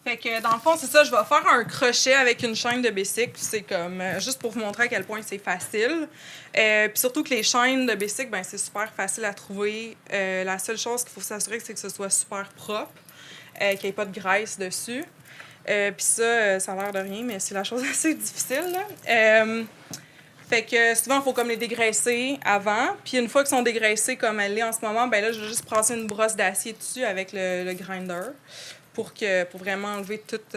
Fait que dans le fond, c'est ça, je vais faire un crochet avec une chaîne de bicycle. C'est comme juste pour vous montrer à quel point c'est facile. Puis surtout que les chaînes de bicycle, ben, c'est super facile à trouver. La seule chose qu'il faut s'assurer, c'est que ce soit super propre, qu'il n'y ait pas de graisse dessus. Puis ça a l'air de rien, mais c'est la chose assez difficile, là. Fait que souvent, il faut comme les dégraisser avant. Puis une fois qu'ils sont dégraissés comme elle est en ce moment, ben là, je vais juste passer une brosse d'acier dessus avec le grinder pour vraiment enlever toutes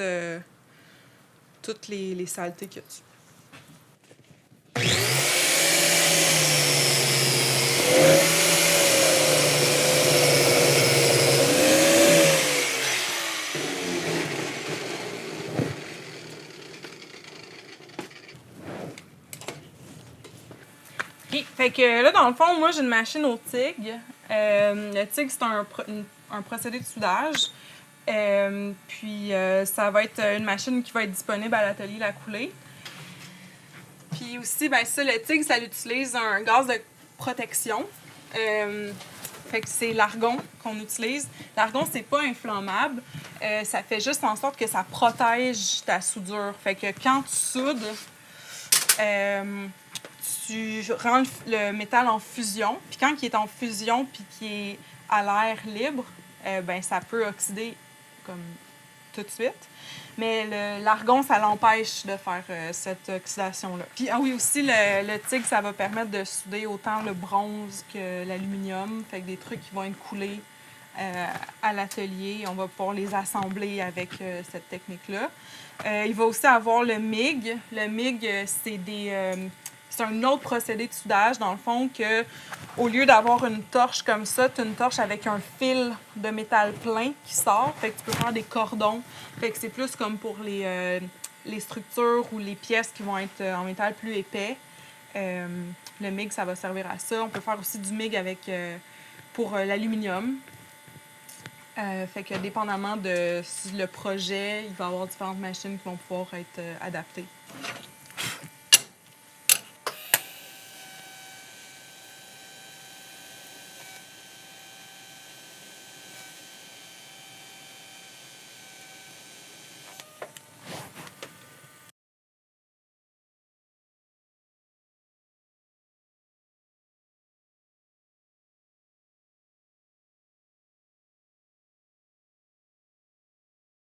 les saletés qu'il y a dessus. OK. Fait que là, dans le fond, moi, j'ai une machine au TIG. Le TIG, c'est un procédé de soudage. Ça va être une machine qui va être disponible à l'atelier La Coulée. Puis aussi, ben ça, le TIG, ça utilise un gaz de protection. Fait que c'est l'argon qu'on utilise. L'argon, c'est pas inflammable. Ça fait juste en sorte que ça protège ta soudure. Fait que quand tu soudes, tu rends le métal en fusion. Puis quand il est en fusion puis qu'il est à l'air libre, ben ça peut oxyder comme tout de suite. Mais l'argon, ça l'empêche de faire cette oxydation-là. Puis ah oui, aussi, le TIG, ça va permettre de souder autant le bronze que l'aluminium. Fait que des trucs qui vont être coulés à l'atelier, on va pouvoir les assembler avec cette technique-là. Il va aussi avoir le MIG. Le MIG, c'est un autre procédé de soudage, dans le fond, que au lieu d'avoir une torche comme ça, tu as une torche avec un fil de métal plein qui sort. Fait que tu peux faire des cordons. Fait que c'est plus comme pour les structures ou les pièces qui vont être en métal plus épais. Le MIG, ça va servir à ça. On peut faire aussi du MIG pour l'aluminium. Fait que dépendamment de le projet, il va y avoir différentes machines qui vont pouvoir être adaptées.